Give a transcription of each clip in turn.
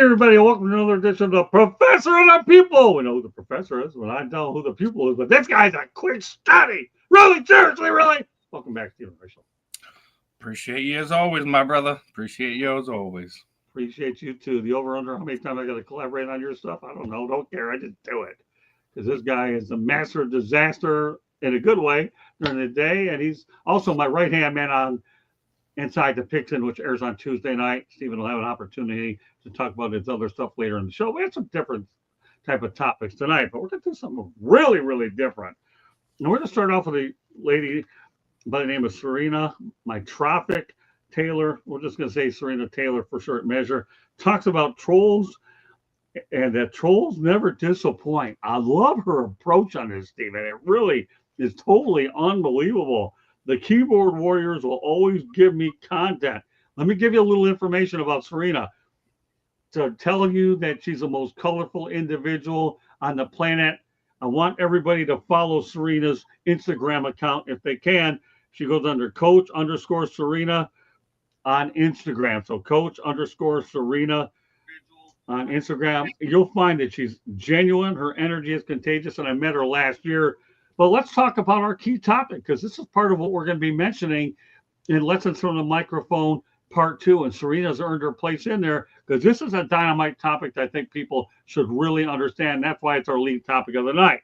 everybody, welcome to another edition of the Professor and the Pupil. We know who the professor is, but I don't know who the pupil is, but this guy's a quick study. Really, seriously, really. Welcome back, Stephen Rachel. Appreciate you as always, my brother. Appreciate you as always. Appreciate you too. The over-under, how many times I got to collaborate on your stuff? I don't know. Don't care. I just do it. Because this guy is a master of disaster in a good way during the day, and he's also my right-hand man on Inside the Picton, which airs on Tuesday night. Stephen will have an opportunity to talk about his other stuff later in the show. We have some different type of topics tonight, but we're going to do something really, really different. And we're going to start off with a lady by the name of Serena Mytropic Taylor. We're just going to say Serena Taylor for short measure. Talks about trolls and that trolls never disappoint. I love her approach on this, Stephen. It really is totally unbelievable. The keyboard warriors will always give me content. Let me give you a little information about Serena. To tell you that she's the most colorful individual on the planet. I want everybody to follow Serena's Instagram account if they can. She goes under Coach_Serena on Instagram. So Coach_Serena on Instagram. You'll find that she's genuine. Her energy is contagious, and I met her last year. But let's talk about our key topic, because this is part of what we're going to be mentioning in Lessons from the Microphone Part 2. And Serena's earned her place in there because this is a dynamite topic that I think people should really understand. That's why it's our lead topic of the night.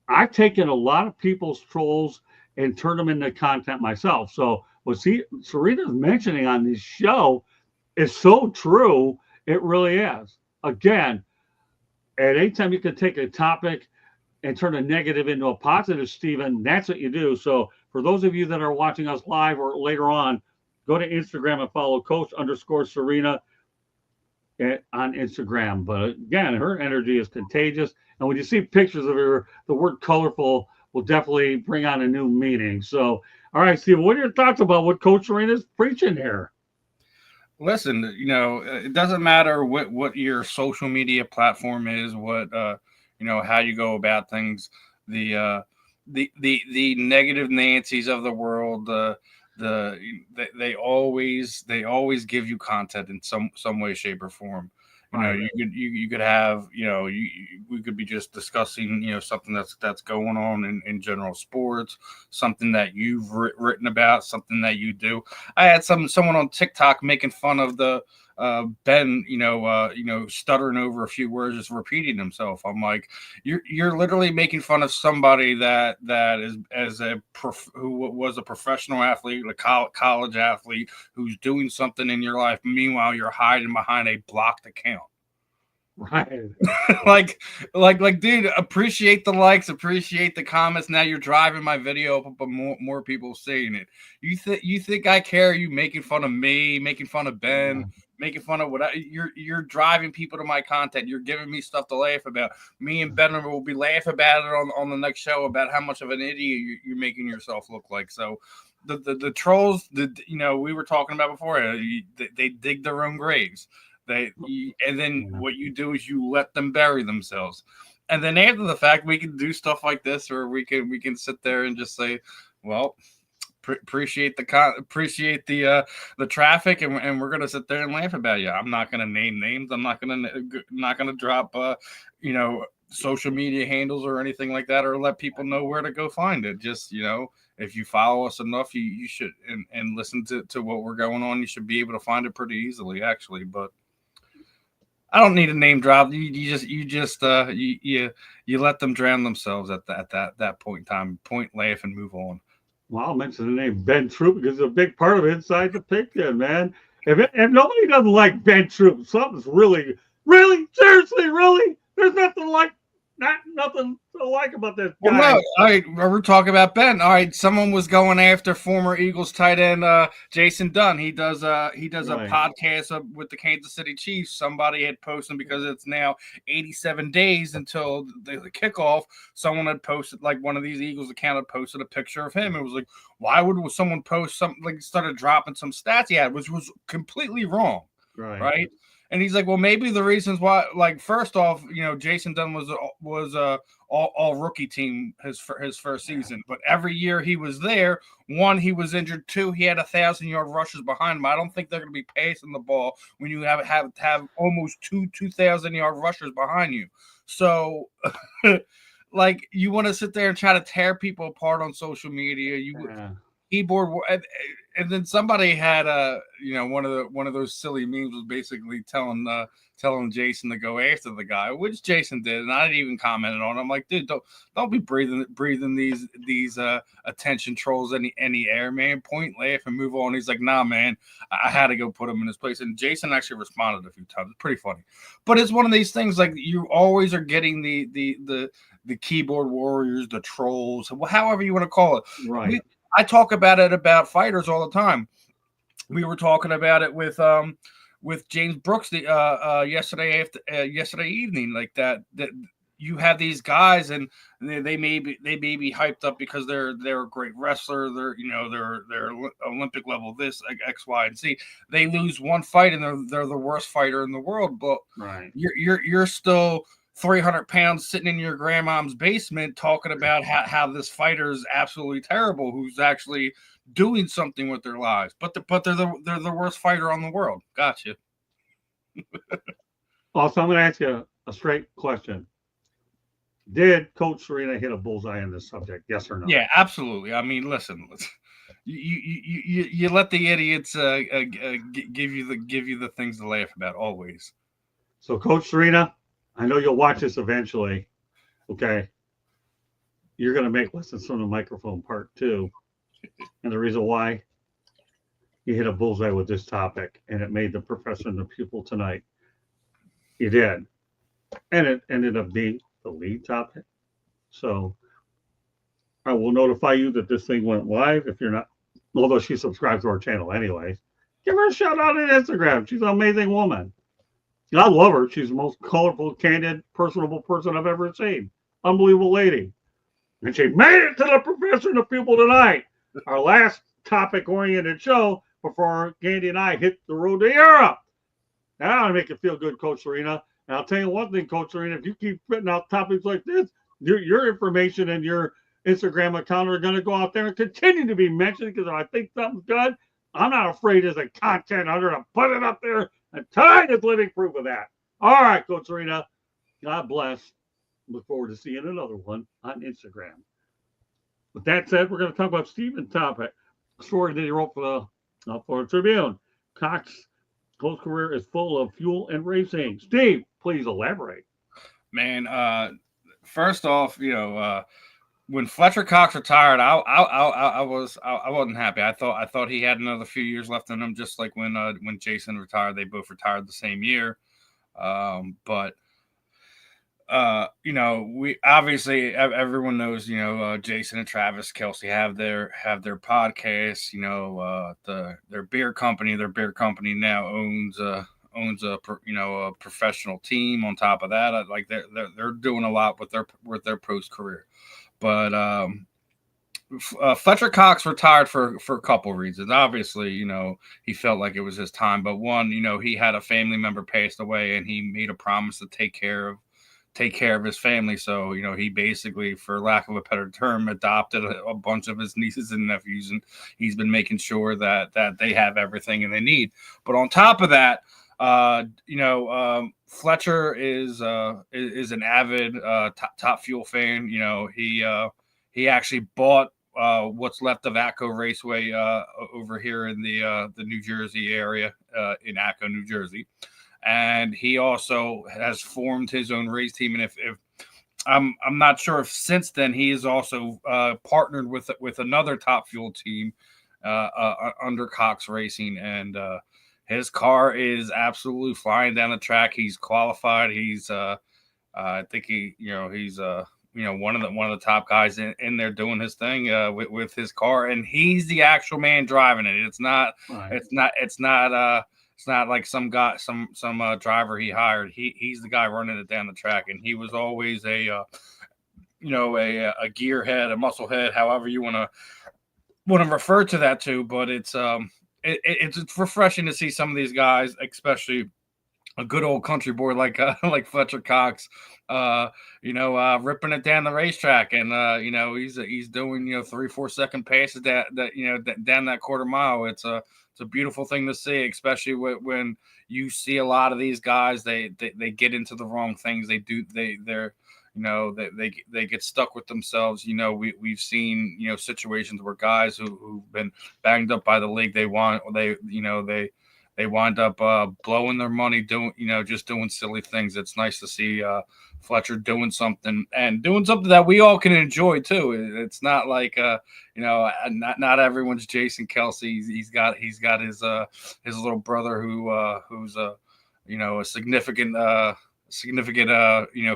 I've taken a lot of people's trolls and turned them into content myself. So what Serena's mentioning on this show is so true. It really is. Again, at any time you can take a topic and turn a negative into a positive, Stephen, that's what you do. So for those of you that are watching us live or later on, go to Instagram and follow Coach_Serena on Instagram. But again, her energy is contagious. And when you see pictures of her, the word colorful will definitely bring on a new meaning. So, all right, Stephen, what are your thoughts about what Coach Serena is preaching here? Listen, it doesn't matter what your social media platform is, what how you go about things, the negative Nancys of the world, they always give you content in some way, shape, or form. You could have, we could be just discussing, something that's going on in general sports, something that you've written about, something that you do. I had someone on TikTok making fun of the Ben, stuttering over a few words, just repeating himself. I'm like, you're literally making fun of somebody that is who was a professional athlete, a college athlete, who's doing something in your life. Meanwhile, you're hiding behind a blocked account. Right. like, dude, appreciate the likes, appreciate the comments. Now you're driving my video up, but more people seeing it. You think I care? You making fun of me, making fun of Ben, making fun of what you're driving people to my content. You're giving me stuff to laugh about. Me and Ben will be laughing about it on the next show about how much of an idiot you're making yourself look like. So the trolls, we were talking about before, they dig their own graves. And then what you do is you let them bury themselves. And then after the fact, we can do stuff like this, or we can sit there and just say, well, appreciate the traffic, and we're gonna sit there and laugh about you. I'm not gonna name names. I'm not gonna drop social media handles or anything like that, or let people know where to go find it. Just if you follow us enough, you should and listen to what we're going on. You should be able to find it pretty easily, actually. But I don't need a name drop. You let them drown themselves at that point in time. Point, laugh, and move on. Well, I'll mention the name Ben Troop because it's a big part of Inside the Picton, man. If nobody doesn't like Ben Troop, something's really, seriously, really, there's nothing to like about this guy. Well, no, all right, we're talking about Ben. All right, someone was going after former Eagles tight end Jason Dunn. He does a podcast with the Kansas City Chiefs. Somebody had posted, because it's now 87 days until the kickoff. Someone had posted, like one of these Eagles account had posted a picture of him. It was like, why would someone post something, like started dropping some stats he had, which was completely wrong, right? And he's like, well, maybe the reasons why, like, first off, Jason Dunn was all rookie team his first season, but every year he was there, one, he was injured, two, he had 1,000-yard rushes behind him. I don't think they're going to be passing the ball when you have almost 2,000-yard rushers behind you. So, like, you want to sit there and try to tear people apart on social media. Keyboard, and then somebody had one of those silly memes was basically telling Jason to go after the guy, which Jason did, and I didn't even comment on it. I'm like, dude, don't be breathing these attention trolls any air, man. Point, laugh, and move on. He's like, nah, man, I had to go put him in his place, and Jason actually responded a few times. It's pretty funny, but it's one of these things, like, you always are getting the keyboard warriors, the trolls, however you want to call it, right? I talk about it about fighters all the time. We were talking about it with James Brooks yesterday evening, like that you have these guys, and they may be hyped up because they're a great wrestler, they're Olympic level, this, like, X, Y, and Z. They lose one fight and they're the worst fighter in the world, but right. You're still 300 pounds sitting in your grandmom's basement talking about how this fighter is absolutely terrible, who's actually doing something with their lives, but they're the worst fighter on the world. Gotcha. Also, I'm going to ask you a straight question. Did Coach Serena hit a bullseye on this subject? Yes or no? Yeah, absolutely. I mean, listen, you let the idiots give you the things to laugh about always. So, Coach Serena, I know you'll watch this eventually. Okay. You're going to make lessons from the microphone part 2. And the reason why you hit a bullseye with this topic, and it made the professor and the pupil tonight. You did. And it ended up being the lead topic. So I will notify you that this thing went live. If you're not, although she subscribes to our channel anyway, give her a shout out on Instagram. She's an amazing woman. I love her. She's the most colorful, candid, personable person I've ever seen. Unbelievable lady. And she made it to the professor and the pupil tonight. Our last topic-oriented show before Candy and I hit the road to Europe. Now I make you feel good, Coach Serena. And I'll tell you one thing, Coach Serena, if you keep putting out topics like this, your information and your Instagram account are going to go out there and continue to be mentioned, because if I think something's good, I'm not afraid as a content hunter to put it up there. And tonight is living proof of that. All right, Coach Serena. God bless. Look forward to seeing another one on Instagram. With that said, we're going to talk about Stephen's topic. A story that he wrote for the Tribune. Cox's close career is full of fuel and racing. Steve, please elaborate. Man, first off, when Fletcher Cox retired, I wasn't happy. I thought he had another few years left in him, just like when Jason retired. They both retired the same year. But we obviously, everyone knows, Jason and Travis Kelce have their podcasts. Their beer company. Their beer company now owns a professional team. On top of that, like they're doing a lot with their post career. But Fletcher Cox retired for a couple reasons. Obviously, he felt like it was his time. But one, he had a family member passed away, and he made a promise to take care of his family. So, he basically, for lack of a better term, adopted a bunch of his nieces and nephews, and he's been making sure that they have everything and they need. But on top of that, Fletcher is an avid Top Fuel fan. He actually bought what's left of Atco Raceway over here in the New Jersey area, in Atco, New Jersey. And he also has formed his own race team. And if I'm not sure if since then he has also partnered with another Top Fuel team under Cox Racing, and his car is absolutely flying down the track. He's qualified. He's I think he's one of the top guys in there doing his thing with his car, and he's the actual man driving it. It's not right. It's not like some guy, some driver he hired. He's the guy running it down the track, and he was always a gearhead, a musclehead, however you want to refer to that to. But it's refreshing to see some of these guys, especially a good old country boy like like Fletcher Cox, ripping it down the racetrack, and he's doing 3-4 second passes down that quarter mile. It's a beautiful thing to see, especially when you see a lot of these guys. They get into the wrong things. They get stuck with themselves. We've seen situations where guys who've been banged up by the league, they wind up blowing their money just doing silly things. It's nice to see Fletcher doing something that we all can enjoy too. It's not like not everyone's Jason Kelsey. He's got his little brother who's a significant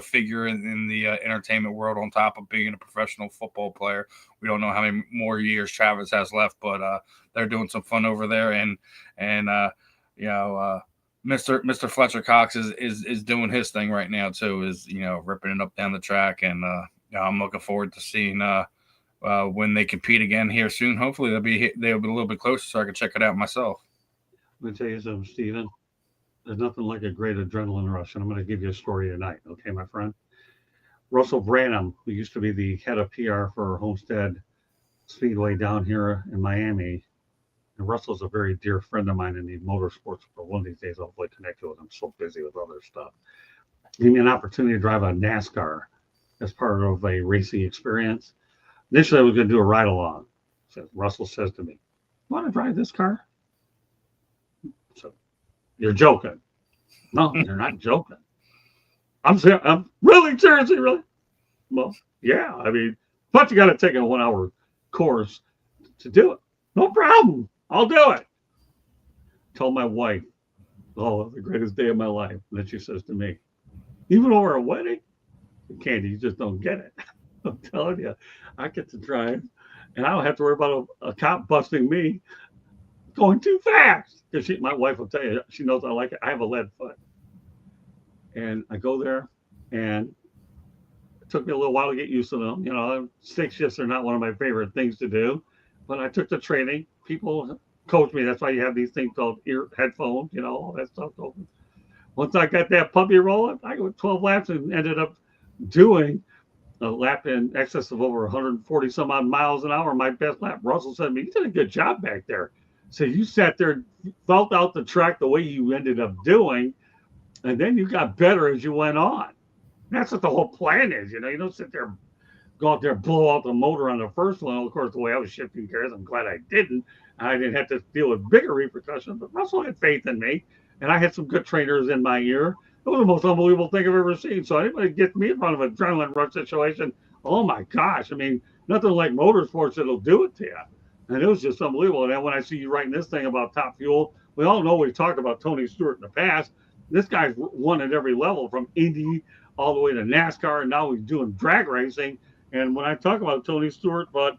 figure in the entertainment world, on top of being a professional football player. We don't know how many more years Travis has left, but they're doing some fun over there, and Mr. Fletcher Cox is doing his thing right now too, is ripping it up down the track, and I'm looking forward to seeing when they compete again here soon. Hopefully they'll be a little bit closer so I can check it out myself. Let me tell you something, Steven. There's nothing like a great adrenaline rush, and I'm going to give you a story tonight, okay, my friend? Russell Branham, who used to be the head of PR for Homestead Speedway down here in Miami, and Russell's a very dear friend of mine in the motorsports. But one of these days, I'll hopefully connect with him. I'm so busy with other stuff. Give me an opportunity to drive a NASCAR as part of a racing experience. Initially, I was going to do a ride along. So Russell says to me, "You want to drive this car?" So, "You're joking." "No, you're not joking. I'm really seriously, really." "Well, yeah. I mean, but you got to take a 1-hour course to do it." "No problem. I'll do it." Told my wife, "Oh, the greatest day of my life." And then she says to me, "Even over a wedding?" "Candy, you just don't get it." I'm telling you, I get to drive, and I don't have to worry about a cop busting me going too fast. Because my wife will tell you, she knows I like it. I have a lead foot. And I go there, and it took me a little while to get used to them. Stick shifts are not one of my favorite things to do, but I took the training. People coach me. That's why you have these things called headphones, all that stuff. Once I got that puppy rolling, I went 12 laps and ended up doing a lap in excess of over 140 some odd miles an hour. My best lap. Russell said to me, "You did a good job back there." So you sat there, felt out the track the way you ended up doing, and then you got better as you went on. That's what the whole plan is. You don't sit there, go out there, blow out the motor on the first one. Of course, the way I was shifting gears, I'm glad I didn't. I didn't have to deal with bigger repercussions, but Russell had faith in me, and I had some good trainers in my ear. It was the most unbelievable thing I've ever seen. So anybody gets me in front of an adrenaline rush situation, oh my gosh. I mean, nothing like motorsports that'll do it to you. And it was just unbelievable. And then when I see you writing this thing about Top Fuel, we all know we've talked about Tony Stewart in the past. This guy's won at every level, from Indy all the way to NASCAR, and now he's doing drag racing. And when I talk about Tony Stewart, but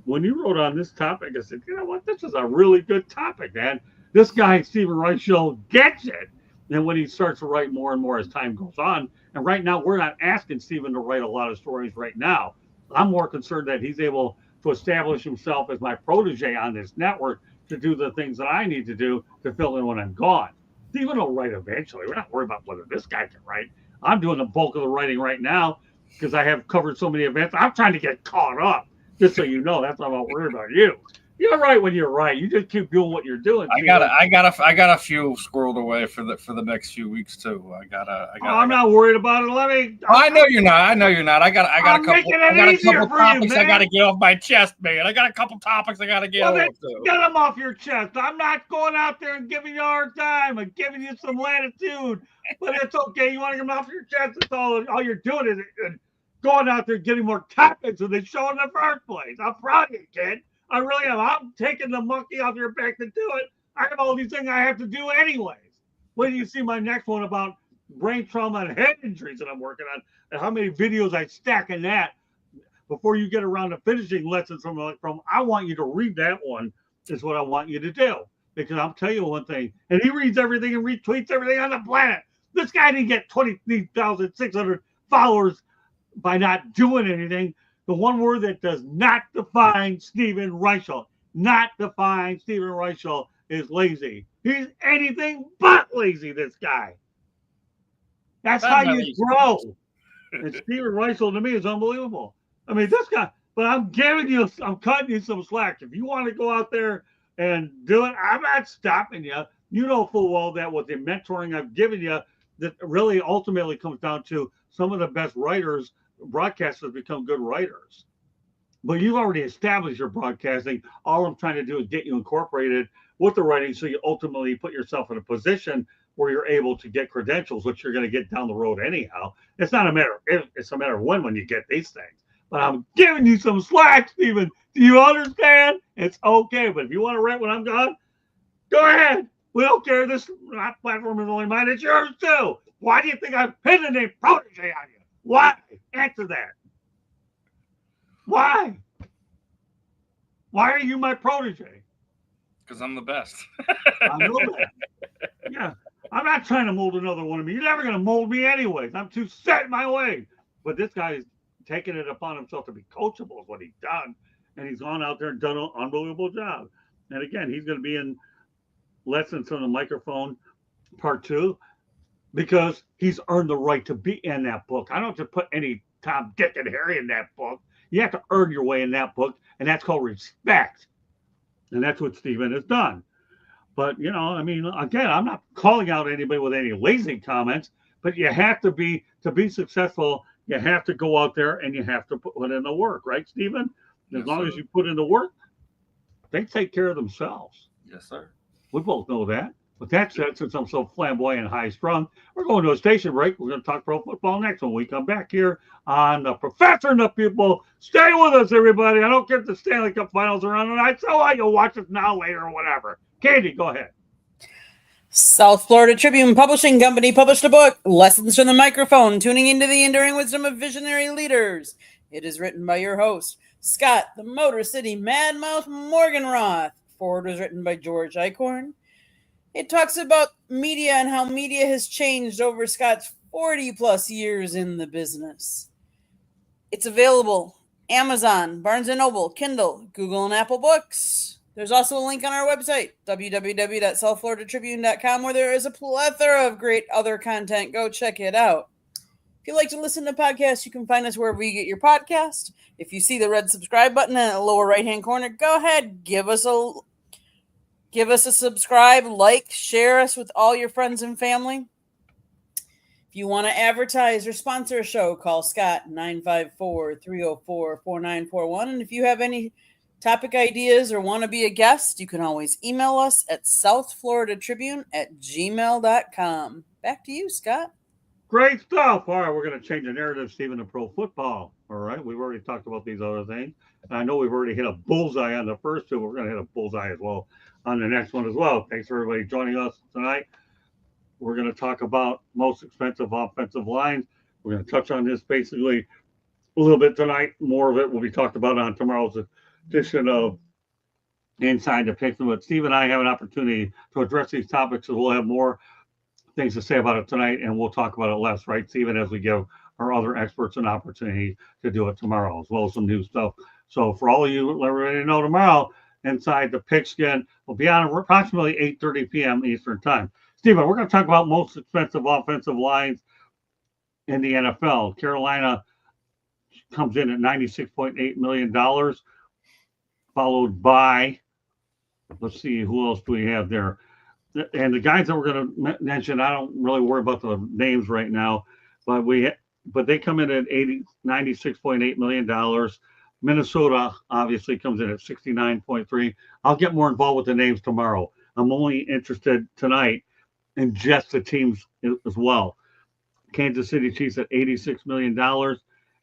when you wrote on this topic, I said, you know what, this is a really good topic, man. This guy, Stephen Reichel, gets it. And when he starts to write more and more as time goes on, and right now we're not asking Stephen to write a lot of stories right now. I'm more concerned that he's able to establish himself as my protege on this network to do the things that I need to do to fill in when I'm gone. Stephen will write eventually. We're not worried about whether this guy can write. I'm doing the bulk of the writing right now because I have covered so many events. I'm trying to get caught up, just so you know. That's why I'm not worried about you. You're right when you're right. You just keep doing what you're doing. I got a few squirreled away for the next few weeks too. I'm not worried about it. I know you're not. I got a couple topics I got to get off my chest, man. I got a couple topics I got to get off. Get them off your chest. I'm not going out there and giving you a hard time. I'm giving you some latitude, but it's okay. You want to get them off your chest? It's all you're doing is going out there getting more topics than they show in the first place. I'm proud of you, kid. I really am. I'm taking the monkey off your back to do it. I have all these things I have to do anyways. Wait till you see my next one about brain trauma and head injuries that I'm working on, and how many videos I stack in that before you get around to finishing lessons from I want you to read that one is what I want you to do. Because I'll tell you one thing, and he reads everything and retweets everything on the planet. This guy didn't get 20,600 followers by not doing anything. The one word that does not define Stephen Reichel, is lazy. He's anything but lazy, this guy. That's how you grow. And Steven Reisel to me is unbelievable. I mean, this guy, but I'm cutting you some slack. If you want to go out there and do it, I'm not stopping you. You know full well that with the mentoring I've given you, that really ultimately comes down to some of the best writers, broadcasters become good writers. But you've already established your broadcasting. All I'm trying to do is get you incorporated with the writing so you ultimately put yourself in a position where you're able to get credentials, which you're going to get down the road anyhow. It's not a matter of if, it's a matter of when you get these things. But I'm giving you some slack, Stephen. Do you understand? It's okay. But if you want to rent when I'm gone, go ahead. We don't care. This platform is only mine. It's yours too. Why do you think I'm pinning the name protege on you? Why? Answer that. Why? Why are you my protege? Because I'm the best. I know that. Yeah. I'm not trying to mold another one of me. You're never going to mold me anyways. I'm too set in my way. But this guy is taking it upon himself to be coachable is what he's done. And he's gone out there and done an unbelievable job. And again, he's going to be in Lessons on the Microphone Part 2 because he's earned the right to be in that book. I don't have to put any Tom, Dick, and Harry in that book. You have to earn your way in that book, and that's called respect. And that's what Stephen has done. But, you know, I mean, again, I'm not calling out anybody with any lazy comments, but you have to be successful, you have to go out there and you have to put in the work, right, Stephen? As long as you put in the work, they take care of themselves. Yes, sir. We both know that. With that said, since I'm so flamboyant and high-strung, we're going to a station break. We're going to talk pro football next when we come back here on the Professor and the People. Stay with us, everybody. I don't care if the Stanley Cup Finals are on tonight. So what? You'll watch it now, later, or whatever. Candy, go ahead. South Florida Tribune Publishing Company published a book, Lessons from the Microphone, Tuning into the Enduring Wisdom of Visionary Leaders. It is written by your host, Scott, the Motor City Madmouth Morganroth. Forward was written by George Eichhorn. It talks about media and how media has changed over Scott's 40-plus years in the business. It's available Amazon, Barnes & Noble, Kindle, Google, and Apple Books. There's also a link on our website, www.southfloridatribune.com, where there is a plethora of great other content. Go check it out. If you like to listen to podcasts, you can find us wherever you get your podcast. If you see the red subscribe button in the lower right-hand corner, go ahead, give us a subscribe, like, share us with all your friends and family. If you want to advertise or sponsor a show, call Scott 954-304-4941. And if you have any topic ideas or want to be a guest, you can always email us at southfloridatribune@gmail.com. Back to you, Scott. Great stuff. All right, we're going to change the narrative, Stephen, to pro football. All right, we've already talked about these other things. I know we've already hit a bullseye on the first two. We're going to hit a bullseye as well on the next one as well. Thanks for everybody joining us tonight. We're going to talk about most expensive offensive lines. We're going to touch on this basically a little bit tonight. More of it will be talked about on tomorrow's edition of Inside the Picks. But Steve and I have an opportunity to address these topics, so we'll have more things to say about it tonight, and we'll talk about it less, right, Stephen, as we give our other experts an opportunity to do it tomorrow, as well as some new stuff. So for all of you, let everybody know tomorrow, Inside the Pigskin will be on approximately 8:30 p.m. Eastern Time. Stephen, we're going to talk about most expensive offensive lines in the NFL. Carolina comes in at $96.8 million, followed by, let's see, who else do we have there? And the guys that we're going to mention, I don't really worry about the names right now, but they come in at $96.8 million. Minnesota obviously comes in at 69.3. I'll get more involved with the names tomorrow. I'm only interested tonight in just the teams as well. Kansas City Chiefs at $86 million,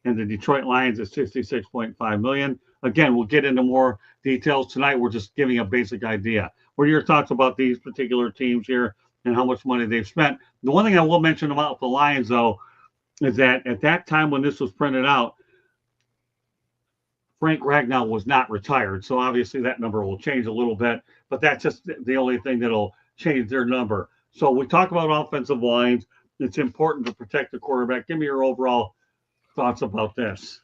and the Detroit Lions at $66.5 million. Again, we'll get into more details tonight. We're just giving a basic idea. What are your thoughts about these particular teams here and how much money they've spent? The one thing I will mention about the Lions, though, is that at that time when this was printed out, Frank Ragnow was not retired. So obviously that number will change a little bit, but that's just the only thing that'll change their number. So we talk about offensive lines. It's important to protect the quarterback. Give me your overall thoughts about this.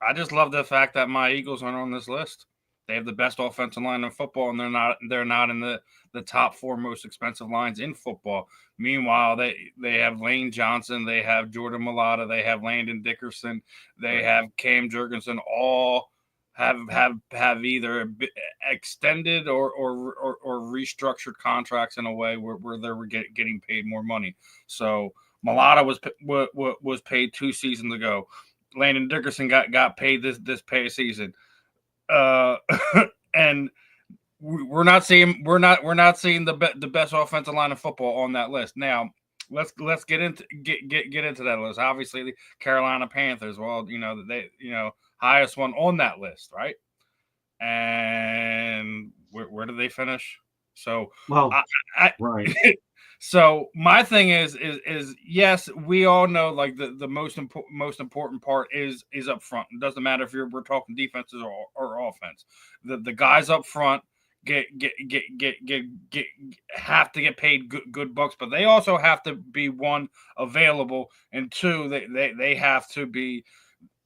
I just love the fact that my Eagles aren't on this list. They have the best offensive line in football, and they're not in the top 4 most expensive lines in football. Meanwhile, they have Lane Johnson, they have Jordan Mailata, they have Landon Dickerson, they have Cam Jurgensen, all have either extended or restructured contracts in a way where they were getting paid more money. So Mailata was paid 2 seasons ago. Landon Dickerson got paid this pay season. And we're not seeing the best offensive line of football on that list. Now let's get into that list. Obviously, the Carolina Panthers. Well, they highest one on that list, right? And where did they finish? So well, right. So my thing is yes, we all know like the most important part is up front. It doesn't matter if we're talking defenses or offense. The guys up front have to get paid good bucks, but they also have to be, 1, available, and 2, they have to be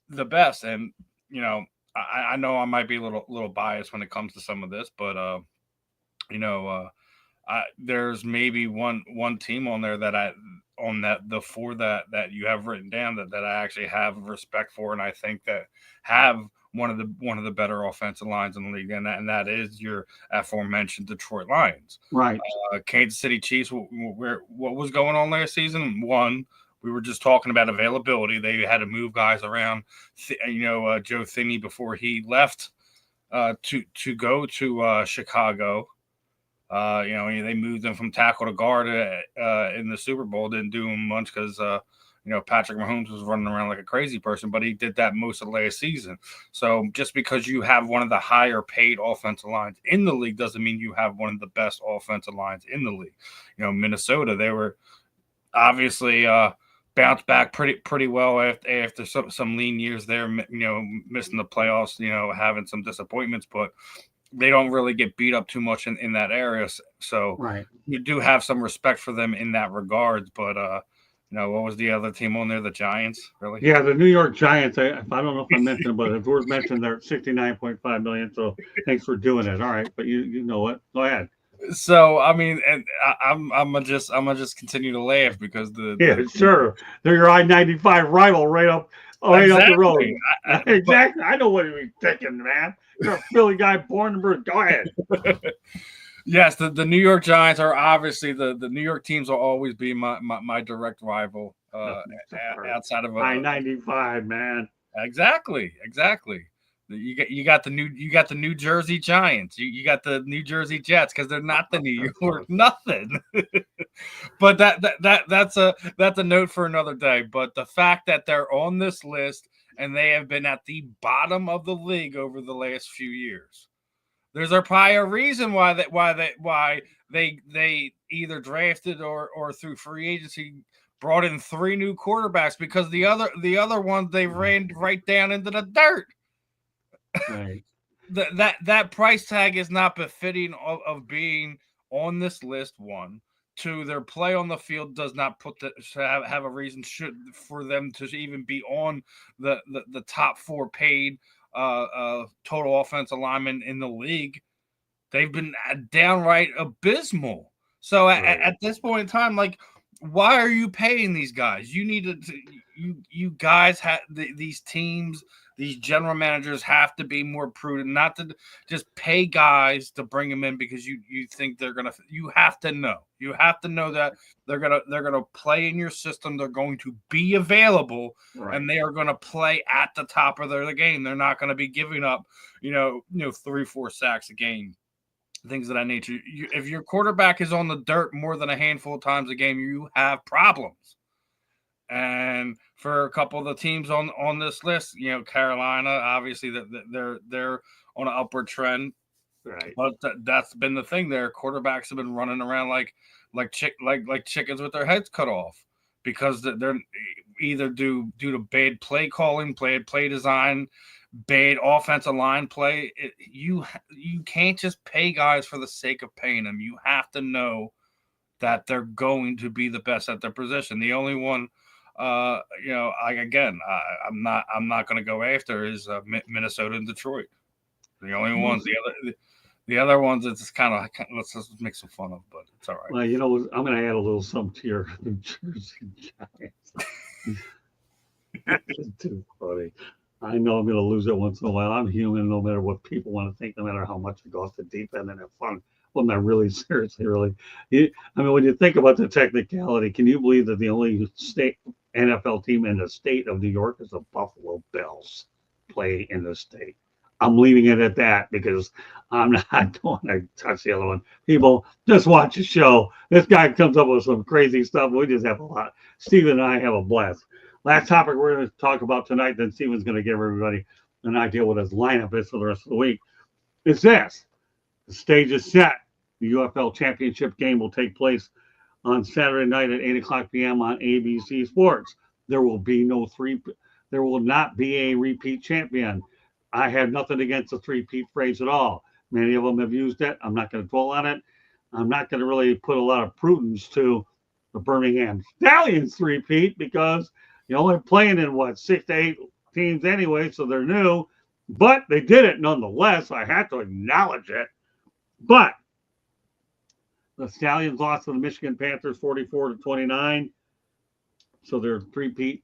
the best. And I know I might be a little biased when it comes to some of this, but there's maybe one team on there that the 4 that you have written down that I actually have respect for, and I think that have one of the better offensive lines in the league, and that is your aforementioned Detroit Lions. Right. Kansas City Chiefs. What was going on last season? One, we were just talking about availability. They had to move guys around. Joe Thinney before he left to go to Chicago. They moved them from tackle to guard in the Super Bowl. Didn't do him much because Patrick Mahomes was running around like a crazy person, but he did that most of last season. So just because you have one of the higher paid offensive lines in the league doesn't mean you have one of the best offensive lines in the league. Minnesota, they were obviously bounced back pretty well after some lean years there, missing the playoffs, having some disappointments, but they don't really get beat up too much in that area. So right. You do have some respect for them in that regard. But, what was the other team on there? The Giants, really? Yeah, the New York Giants. I don't know if I mentioned it, but it's worth mentioning they're $69.5 million. So thanks for doing it. All right, but you know what? Go ahead. So I mean, and I'm gonna just continue to laugh because sure, they're your I-95 rival right up the road. Exactly. I know what you're thinking, man. You're a Philly guy born in Bruce. Go ahead. Yes, the New York Giants are obviously the New York teams will always be my direct rival outside of I-95, man. Exactly. You got the New Jersey Giants. You got the New Jersey Jets because they're not the New York nothing. But that's a note for another day. But the fact that they're on this list and they have been at the bottom of the league over the last few years. There's probably a reason why they either drafted or through free agency brought in 3 new quarterbacks because the other ones they ran right down into the dirt. Right. That price tag is not befitting of being on this list. 1, 2, their play on the field does not have a reason for them to even be on the top 4 paid total offensive linemen in the league. They've been downright abysmal. So at this point in time, like, why are you paying these guys? You need to, you guys have these teams, these general managers have to be more prudent, not to just pay guys to bring them in because you think they're gonna. You have to know that they're gonna play in your system. They're going to be available, right, and they are going to play at the top of their game. They're not going to be giving up, 3-4 sacks a game. Things of that nature. If your quarterback is on the dirt more than a handful of times a game, you have problems. And for a couple of the teams on this list, Carolina, obviously they're on an upward trend, right? But that's been the thing. Their quarterbacks have been running around like chickens with their heads cut off because they're either due to bad play calling, play design, bad offensive line play. You can't just pay guys for the sake of paying them. You have to know that they're going to be the best at their position. The only one, I'm not going to go after is Minnesota and Detroit. The only ones, the other ones, it's kind of let's just make some fun of, but it's all right. Well, you know, I'm going to add a little something to your New Jersey Giants. That's too funny. I know I'm going to lose it once in a while. I'm human, no matter what people want to think, no matter how much it goes to deep end and have fun. Well, not really, seriously, really. I mean, when you think about the technicality, can you believe that the only state NFL team in the state of New York is the Buffalo Bills play in the state? I'm leaving it at that because I'm not going to touch the other one. People, just watch the show. This guy comes up with some crazy stuff. We just have a lot. Steven and I have a blast. Last topic we're going to talk about tonight, then Steven's going to give everybody an idea what his lineup is for the rest of the week. It's this. The stage is set. The UFL championship game will take place on Saturday night at 8 o'clock p.m. on ABC Sports. There will not be a repeat champion. I have nothing against the three-peat phrase at all. Many of them have used it. I'm not going to dwell on it. I'm not going to really put a lot of prudence to the Birmingham Stallions three-peat because you're only playing in, 6 to 8 teams anyway, so they're new. But they did it nonetheless. I have to acknowledge it. But the Stallions lost to the Michigan Panthers 44-29. So their three-peat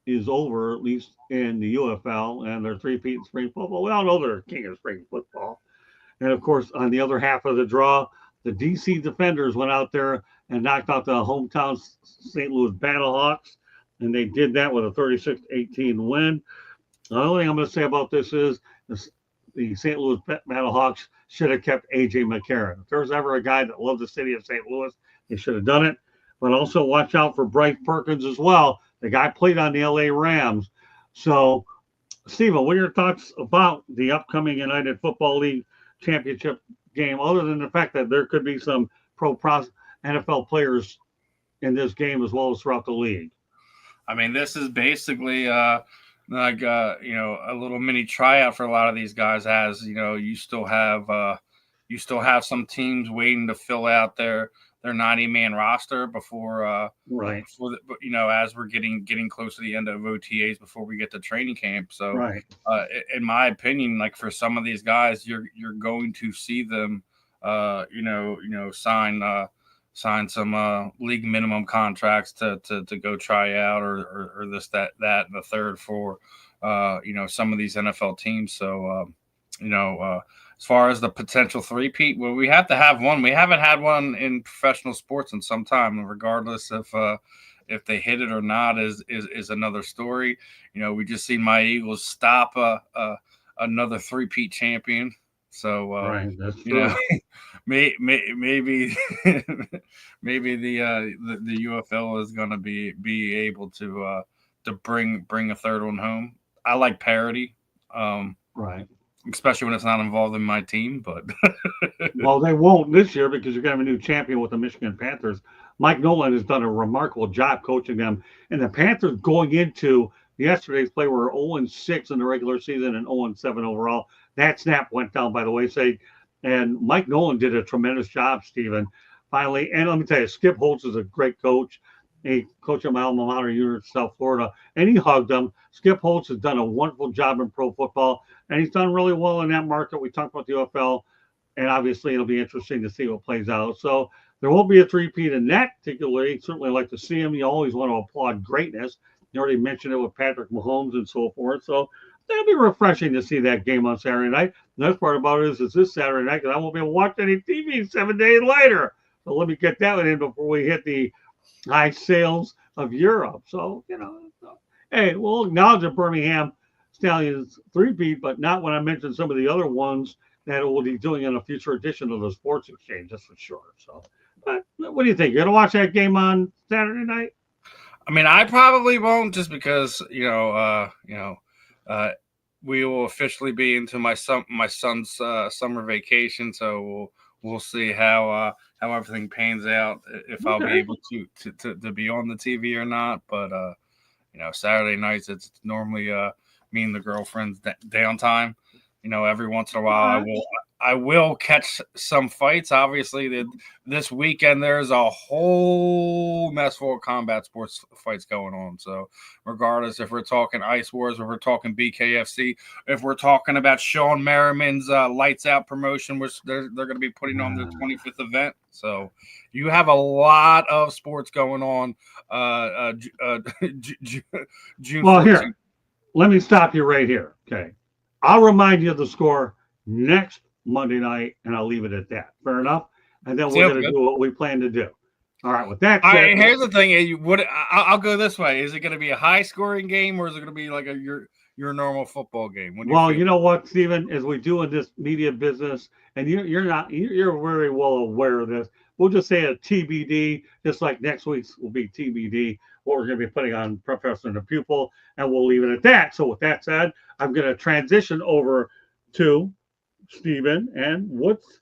is over, at least in the UFL, and their three-peat in spring football. We all know they're king of spring football. And, of course, on the other half of the draw, the DC Defenders went out there and knocked out the hometown St. Louis Battlehawks, and they did that with a 36-18 win. The only thing I'm going to say about this is the St. Louis Battlehawks should have kept A.J. McCarron. If there's ever a guy that loved the city of St. Louis, they should have done it. But also watch out for Bryce Perkins as well. The guy played on the L.A. Rams. So, Steven, what are your thoughts about the upcoming United Football League championship game, other than the fact that there could be some NFL players in this game as well as throughout the league? I mean, this is basically a little mini tryout for a lot of these guys. As you know, you still have some teams waiting to fill out their 90-man roster before as we're getting close to the end of OTAs before we get to training camp. So, in my opinion, like for some of these guys, you're going to see them, sign some league minimum contracts to go try out or this, that, and the third for, some of these NFL teams. So, as far as the potential three-peat, well, we have to have one. We haven't had one in professional sports in some time, regardless if they hit it or not is another story. We just seen my Eagles stop another three-peat champion. So, that's true. maybe the UFL is going to be able to bring a third one home. I like parity, especially when it's not involved in my team. But well, they won't this year because you're going to have a new champion with the Michigan Panthers. Mike Nolan has done a remarkable job coaching them, and the Panthers going into yesterday's play were 0-6 in the regular season and 0-7 overall. That snap went down by the wayside, and Mike Nolan did a tremendous job, Stephen. Finally, and let me tell you, Skip Holtz is a great coach. He coached at my alma mater, University of South Florida, and he hugged them. Skip Holtz has done a wonderful job in pro football, and he's done really well in that market. We talked about the UFL, and obviously it'll be interesting to see what plays out. So there won't be a three-peat in that particular league. Certainly like to see him. You always want to applaud greatness. You already mentioned it with Patrick Mahomes and so forth. So that'll be refreshing to see that game on Saturday night. The nice part about it is this Saturday night because I won't be able to watch any TV 7 days later. So let me get that one in before we hit the high sales of Europe. So, hey, we'll acknowledge the Birmingham Stallions three-peat, but not when I mention some of the other ones that we'll be doing in a future edition of the Sports Exchange, that's for sure. So, but what do you think? You're going to watch that game on Saturday night? I mean, I probably won't just because, we will officially be into my son's summer vacation. So we'll see how everything pans out, if I'll be able to be on the TV or not. But, Saturday nights, it's normally me and the girlfriend's downtime. Every once in a while I will catch some fights. Obviously, this weekend there's a whole mess full of combat sports fights going on. So, regardless if we're talking Ice Wars, if we're talking BKFC, if we're talking about Sean Merriman's Lights Out promotion, which they're going to be putting on their 25th event. So, you have a lot of sports going on. June. Well, 14th. here, let me stop you right here. Okay, I'll remind you of the score next Monday night, and I'll leave it at that. Fair enough. And then we're going to do what we plan to do. All right. With that said, here's the thing. I'll go this way. Is it going to be a high scoring game, or is it going to be like your normal football game? Well, you know what, Stephen, as we do in this media business, and you're very well aware of this. We'll just say a TBD, just like next week's will be TBD. What we're going to be putting on Professor and the Pupil, and we'll leave it at that. So with that said, I'm going to transition over to Stephen, and what's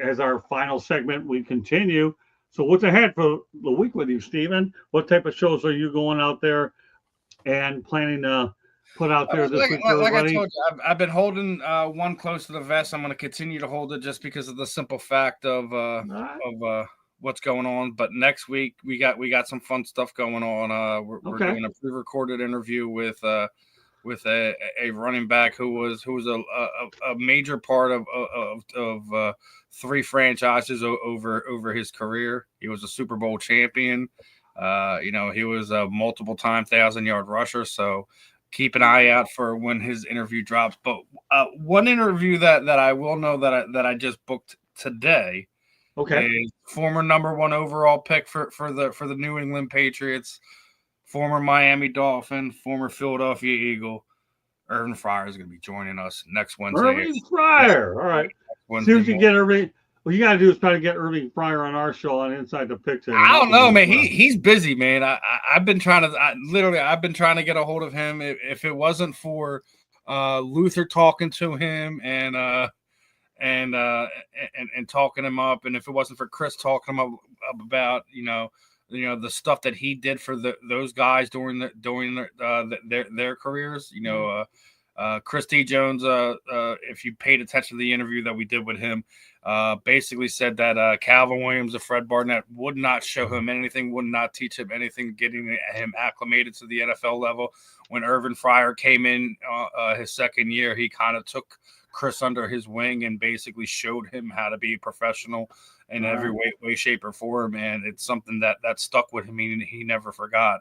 as our final segment we continue. So what's ahead for the week with you, Stephen? What type of shows are you going out there and planning to put out there this week for everybody? I told you, I've been holding one close to the vest. I'm going to continue to hold it just because of the simple fact of what's going on. But next week we got some fun stuff going on. We're doing a pre-recorded interview with a running back who was a major part of three franchises over his career. He was a Super Bowl champion. He was a multiple time 1,000-yard rusher. So keep an eye out for when his interview drops. But one interview that I will know that I just booked today. Okay. Is former number 1 overall pick for the New England Patriots, former Miami Dolphin, former Philadelphia Eagle, Irvin Fryer is going to be joining us next Wednesday. Irvin Fryer. All right. As soon as you get Irvin, what you got to do is try to get Irvin Fryer on our show on Inside the Picture. I don't know, man. He's busy, man. I've been trying to get a hold of him. If it wasn't for Luther talking to him and talking him up, and if it wasn't for Chris talking him up about the stuff that he did for those guys during their careers, Chris T. Jones, if you paid attention to the interview that we did with him, basically said that Calvin Williams and Fred Barnett would not show him anything, would not teach him anything, getting him acclimated to the NFL level. When Irvin Fryer came in his second year, he kind of took Chris under his wing and basically showed him how to be a professional in every way, shape, or form, and it's something that stuck with him. He never forgot.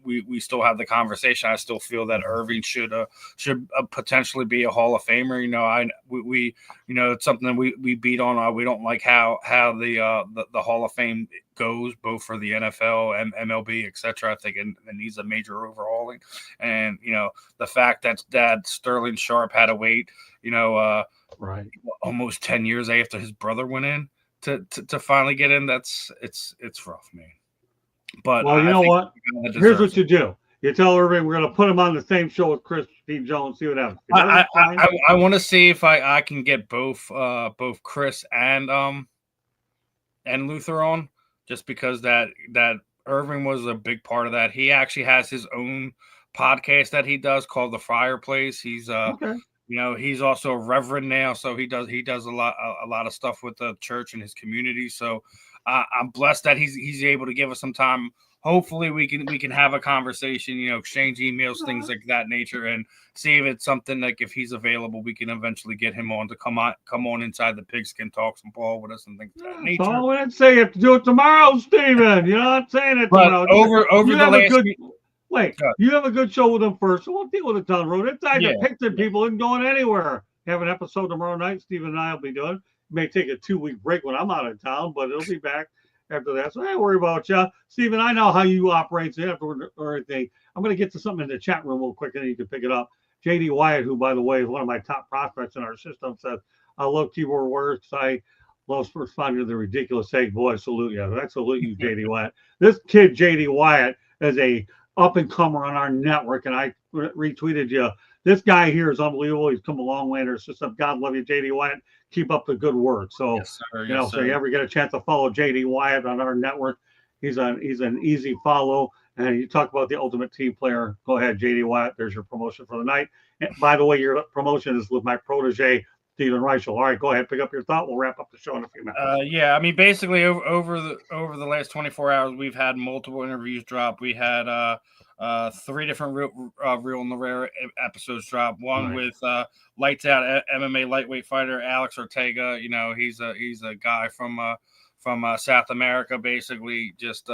We still have the conversation. I still feel that Irving should potentially be a Hall of Famer. It's something that we beat on. We don't like how the Hall of Fame goes, both for the NFL and MLB, etc. I think it needs a major overhauling, and the fact that Sterling Sharp had to wait, almost 10 years after his brother went in to finally get in. It's rough, man. But you know what? Here's what you do. You tell Irving we're going to put him on the same show with Chris T. Jones. See what happens. I want to see if I can get both Chris and Luther on, just because that Irving was a big part of that. He actually has his own podcast that he does called The Fireplace. He's he's also a reverend now, so he does a lot of stuff with the church and his community. So I'm blessed that he's able to give us some time. Hopefully we can have a conversation, exchange emails, things like that nature, and see if it's something like if he's available, we can eventually get him on to come on Inside the Pigskin, talk some ball with us and things of that nature. So I didn't say you have to do it tomorrow, Steven. You're not saying it tomorrow. You have a good show with them first, so we'll deal with it down the road. Inside the Picture people isn't going anywhere. Have an episode tomorrow night. Steven and I will be doing. May take a 2-week break when I'm out of town, but it'll be back after that. So don't worry about you. Steven, I know how you operate, so after everything. I'm going to get to something in the chat room real quick, and then you can pick it up. J.D. Wyatt, who, by the way, is one of my top prospects in our system, says, I love keyboard warriors. I love responding to the ridiculous egg. Boy, I salute you. I salute you, J.D. Wyatt. This kid, J.D. Wyatt, is a up-and-comer on our network, and I retweeted you. This guy here is unbelievable. He's come a long way in our system. God love you, J.D. Wyatt. Keep up the good work. So, yes, sir. So you ever get a chance to follow J.D. Wyatt on our network, he's an easy follow. And you talk about the ultimate team player. Go ahead, J.D. Wyatt. There's your promotion for the night. By the way, your promotion is with my protege, Stephen Reichel. All right, go ahead, pick up your thought. We'll wrap up the show in a few minutes. Yeah, I mean, basically over the last 24 hours, we've had multiple interviews drop. We had 3 different Real and the Rare episodes drop. One with lights out MMA lightweight fighter Alex Ortega. You know, he's a guy from South America. Basically, just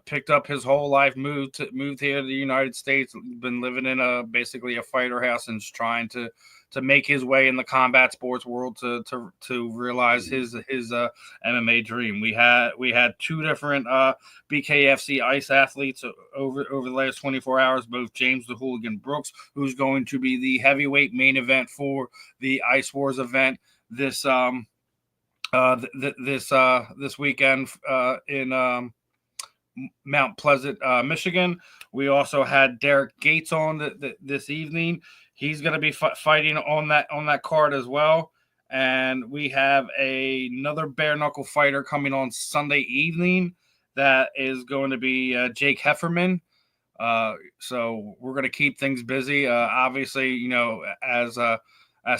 picked up his whole life, moved here to the United States, been living in basically a fighter house, and trying to make his way in the combat sports world to realize his MMA dream. We had 2 different BKFC ice athletes over the last 24 hours, both James the Hooligan Brooks, who's going to be the heavyweight main event for the Ice Wars event this weekend in Mount Pleasant, Michigan. We also had Derek Gates on this evening. He's going to be fighting on that card as well. And we have another bare knuckle fighter coming on Sunday evening. That is going to be Jake Hefferman. So we're going to keep things busy. Obviously, you know, as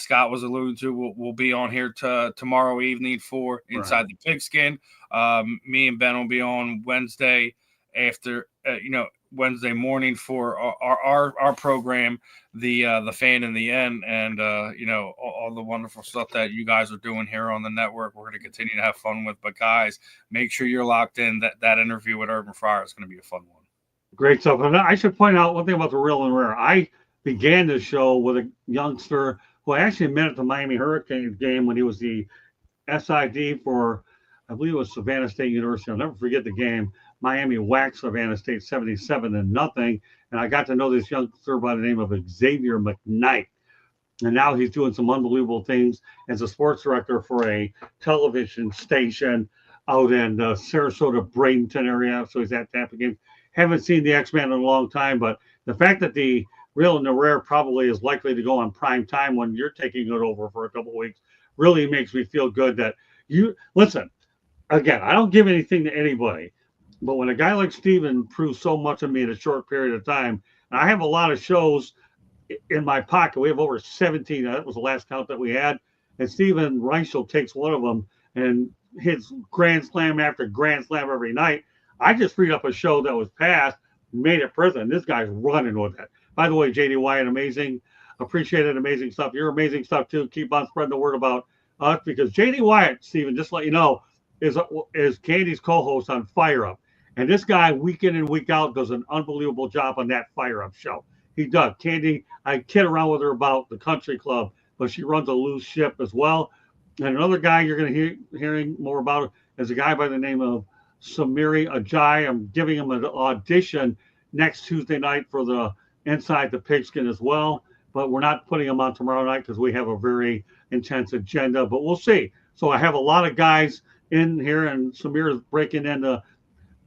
Scott was alluding to, we'll be on here tomorrow evening for Inside the Pigskin. Me and Ben will be on Wednesday after, Wednesday morning for our program, the Fan in the End, and all the wonderful stuff that you guys are doing here on the network. We're going to continue to have fun with. But guys, make sure you're locked in. That interview with Urban Fryer is going to be a fun one. Great stuff. And I should point out one thing about the Real and Rare. I began this show with a youngster who I actually met at the Miami Hurricanes game when he was the SID for, I believe it was Savannah State University. I'll never forget the game. Miami waxed Savannah State 77-0. And I got to know this youngster by the name of Xavier McKnight. And now he's doing some unbelievable things as a sports director for a television station out in the Sarasota, Bradenton area. So he's at Tampa games. Haven't seen the X-Men in a long time, but the fact that the Real and the Rare probably is likely to go on prime time when you're taking it over for a couple of weeks really makes me feel good that you listen. Again, I don't give anything to anybody, but when a guy like Steven proves so much of me in a short period of time, and I have a lot of shows in my pocket. We have over 17. That was the last count that we had. And Stephen Reichel takes one of them and hits grand slam after grand slam every night. I just freed up a show that was passed, made it present. This guy's running with it. By the way, JD Wyatt, amazing. Appreciate it. Amazing stuff. You're amazing stuff, too. Keep on spreading the word about us because JD Wyatt, Stephen, just to let you know, is Candy's co-host on Fire Up. And this guy, week in and week out, does an unbelievable job on that Fire Up show. He does. Candy, I kid around with her about the country club, but she runs a loose ship as well. And another guy you're going to hearing more about is a guy by the name of Samiri Ajay. I'm giving him an audition next Tuesday night for the Inside the Pigskin as well. But we're not putting him on tomorrow night because we have a very intense agenda. But we'll see. So I have a lot of guys in here, and Samir is breaking into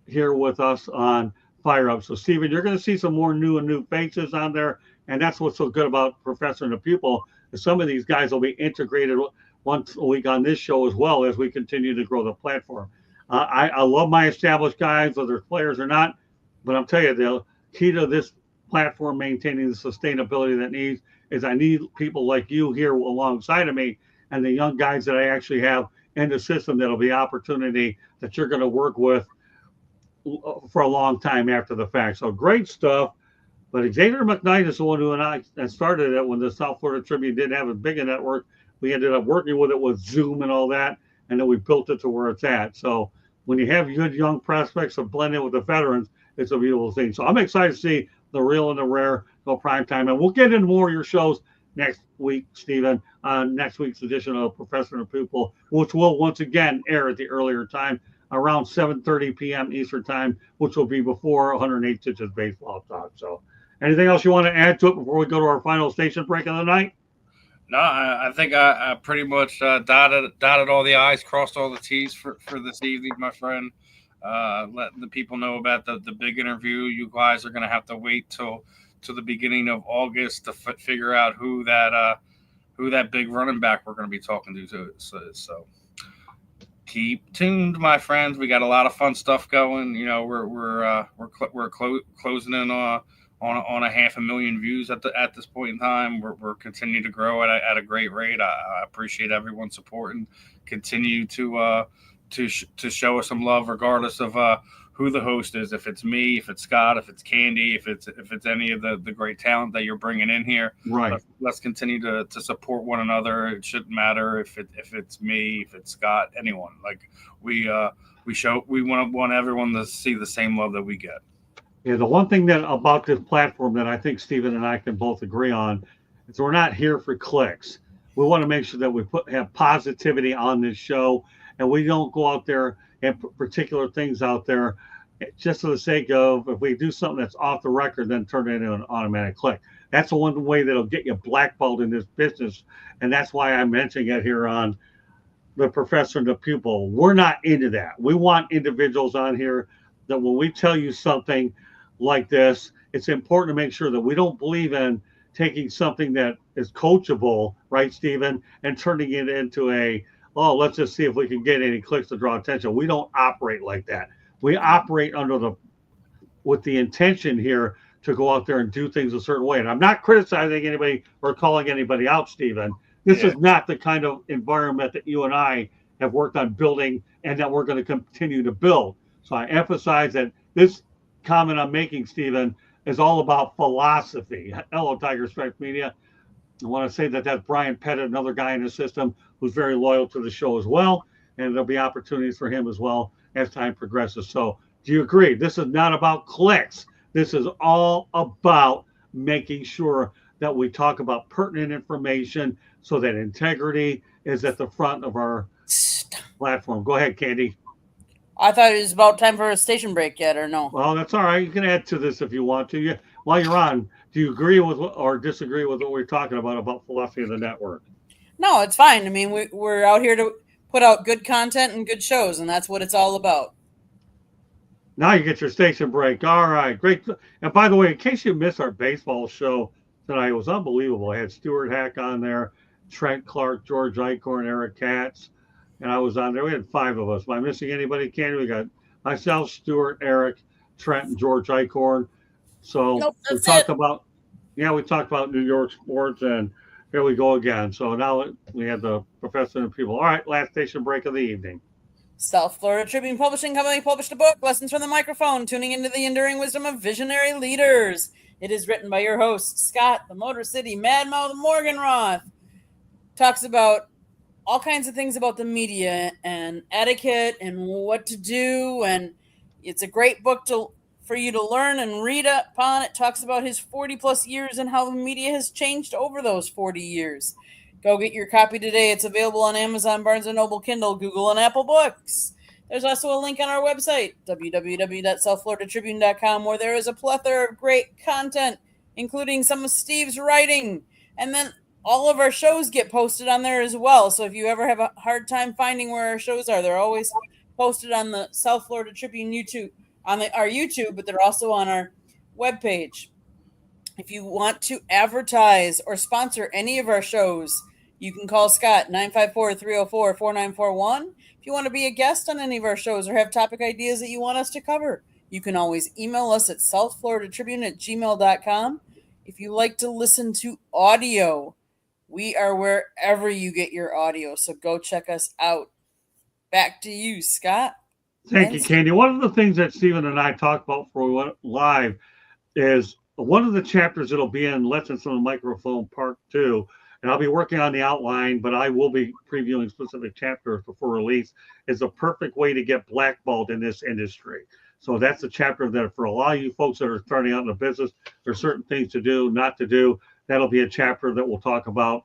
here with us on Fire Up. So, Stephen, you're going to see some more new faces on there, and that's what's so good about Professor and the Pupil. Is some of these guys will be integrated once a week on this show as well as we continue to grow the platform. I love my established guys, whether they're players or not, but I'm telling you, the key to this platform maintaining the sustainability that needs is I need people like you here alongside of me and the young guys that I actually have in the system that'll be opportunity that you're going to work with for a long time after the fact. So great stuff. But Xavier McKnight is the one who and I started it when the South Florida Tribune didn't have as big a network. We ended up working with it with Zoom and all that, and then we built it to where it's at. So when you have good young prospects that blend in with the veterans, it's a beautiful thing. So I'm excited to see the Real and the Rare go prime time. And we'll get into more of your shows next week, Stephen, on next week's edition of Professor and the Pupil, which will once again air at the earlier time, around 7:30 p.m. Eastern time, which will be before 108 Stitches Baseball Talk. So anything else you want to add to it before we go to our final station break of the night? No, I think I pretty much dotted all the I's, crossed all the T's for this evening, my friend. Letting the people know about the big interview. You guys are going to have to wait till the beginning of August to figure out who that big running back we're going to be talking to. So keep tuned, my friends. We got a lot of fun stuff going. You know, we're closing in on on a 500,000 views at this point in time. We're continuing to grow at a great rate. I appreciate everyone supporting. Continue to show us some love, regardless of who the host is. If it's me, if it's Scott, if it's Candy, if it's any of the great talent that you're bringing in here, Right. Let's continue to support one another. It shouldn't matter if it's me, if it's Scott, anyone. Like we want everyone to see the same love that we get. Yeah, the one thing that about this platform that I think Stephen and I can both agree on is we're not here for clicks. We want to make sure that we have positivity on this show, and we don't go out there and put particular things out there just for the sake of, if we do something that's off the record, then turn it into an automatic click. That's the one way that'll get you blackballed in this business, and that's why I'm mentioning it here on the professor and the pupil. We're not into that. We want individuals on here that when we tell you something like this, it's important to make sure that we don't believe in taking something that is coachable, right, Stephen, and turning it into let's just see if we can get any clicks to draw attention. We don't operate like that. We operate with the intention here to go out there and do things a certain way. And I'm not criticizing anybody or calling anybody out, Stephen. This is not the kind of environment that you and I have worked on building and that we're going to continue to build. So I emphasize that this comment I'm making, Stephen, is all about philosophy. Hello, Tiger Stripes Media. I want to say that that's Brian Pettit, another guy in the system who's very loyal to the show as well. And there'll be opportunities for him as well as time progresses. So do you agree? This is not about clicks. This is all about making sure that we talk about pertinent information so that integrity is at the front of our platform. Go ahead, Candy. I thought it was about time for a station break yet, or no? Well, that's all right. You can add to this if you want to. While you're on, do you agree with or disagree with what we're talking about philosophy of the network? No, it's fine. I mean, we're out here to put out good content and good shows, and that's what it's all about. Now you get your station break. All right, great. And by the way, in case you missed our baseball show tonight, it was unbelievable. I had Stuart Hack on there, Trent Clark, George Eichhorn, Eric Katz, and I was on there. We had 5 of us. Am I missing anybody, Candy? We got myself, Stuart, Eric, Trent, and George Eichhorn. So Nope, we talked about New York sports, and here we go again. So now we have the professor and people. All right, last station break of the evening. South Florida Tribune Publishing Company published a book, Lessons from the Microphone, Tuning into the Enduring Wisdom of Visionary Leaders. It is written by your host, Scott, the Motor City Madmouth Morganroth. Talks about all kinds of things about the media and etiquette and what to do, and it's a great book for you to learn and read upon. It talks about his 40-plus years and how the media has changed over those 40 years. Go get your copy today. It's available on Amazon, Barnes & Noble, Kindle, Google, and Apple Books. There's also a link on our website, www.southfloridatribune.com, where there is a plethora of great content, including some of Steve's writing. And then all of our shows get posted on there as well. So if you ever have a hard time finding where our shows are, they're always posted on the South Florida Tribune YouTube, our YouTube, but they're also on our webpage. If you want to advertise or sponsor any of our shows, you can call Scott, 954-304-4941. If you want to be a guest on any of our shows or have topic ideas that you want us to cover, you can always email us at southfloridatribune@gmail.com. If you like to listen to audio, we are wherever you get your audio, so go check us out. Back to you, Scott. Thank you, Candy. One of the things that Stephen and I talked about before we went live is one of the chapters that'll be in Lessons from the Microphone Part 2, and I'll be working on the outline, but I will be previewing specific chapters before release, is a perfect way to get blackballed in this industry. So that's a chapter that for a lot of you folks that are starting out in the business, there's certain things to do, not to do. That'll be a chapter that we'll talk about,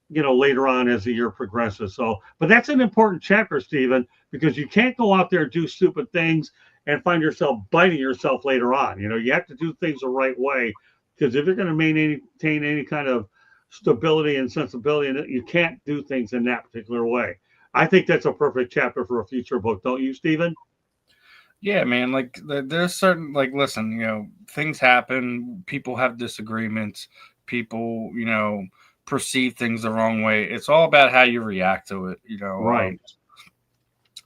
later on as the year progresses. So, but that's an important chapter, Stephen, because you can't go out there and do stupid things and find yourself biting yourself later on. You have to do things the right way, because if you're going to maintain any kind of stability and sensibility, you can't do things in that particular way. I think that's a perfect chapter for a future book. Don't you, Stephen? Yeah, man. Like there's certain, listen, things happen. People have disagreements. People, perceive things the wrong way. It's all about how you react to it. Right.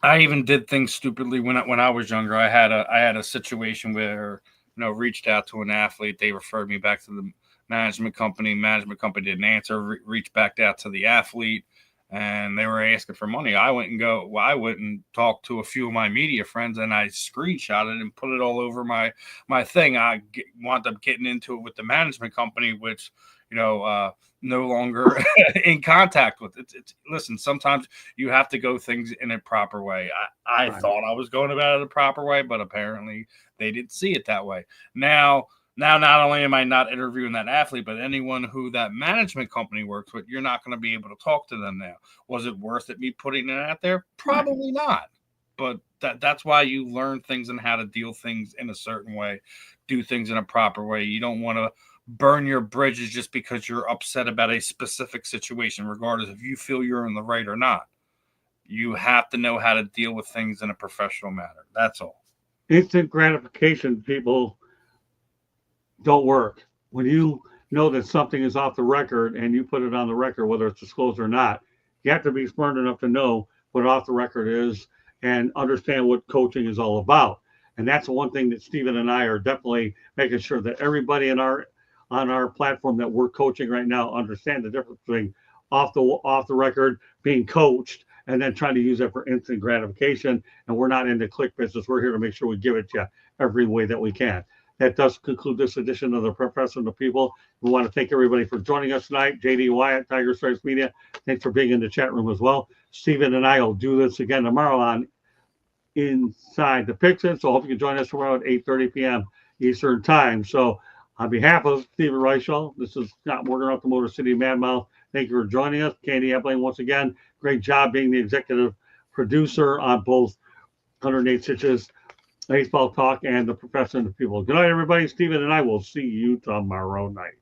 I even did things stupidly when I was younger. I had a situation where reached out to an athlete. They referred me back to the management company. Management company didn't answer. Reached back out to the athlete, and they were asking for money. I went and talked to a few of my media friends, and I screenshot it and put it all over my thing. I wound up getting into it with the management company, which no longer in contact with. Listen, sometimes you have to go things in a proper way. I thought I was going about it a proper way, but apparently they didn't see it that way. Now, not only am I not interviewing that athlete, but anyone who that management company works with, you're not going to be able to talk to them now. Was it worth it me putting it out there? Probably not. But that's why you learn things and how to deal things in a certain way, do things in a proper way. You don't want to burn your bridges just because you're upset about a specific situation, regardless if you feel you're in the right or not. You have to know how to deal with things in a professional manner. That's all. Instant gratification, people, don't work. When you know that something is off the record and you put it on the record, whether it's disclosed or not, you have to be smart enough to know what off the record is and understand what coaching is all about. And that's the one thing that Stephen and I are definitely making sure that everybody on our platform that we're coaching right now understand the difference between off the record, being coached, and then trying to use it for instant gratification. And we're not into click business. We're here to make sure we give it to you every way that we can. That does conclude this edition of the Professor and the People. We want to thank everybody for joining us tonight. JD Wyatt, Tiger Stripes Media, thanks for being in the chat room as well. Stephen and I will do this again tomorrow on Inside the Picture. So I hope you can join us tomorrow at 8:30 p.m. Eastern Time. So on behalf of Stephen Reichel, this is Scott Morgan off the Motor City Madmouth. Thank you for joining us. Candy Epling, once again, great job being the executive producer on both 108 Stitches, Baseball Talk, and the Professor and the People. Good night, everybody. Stephen and I will see you tomorrow night.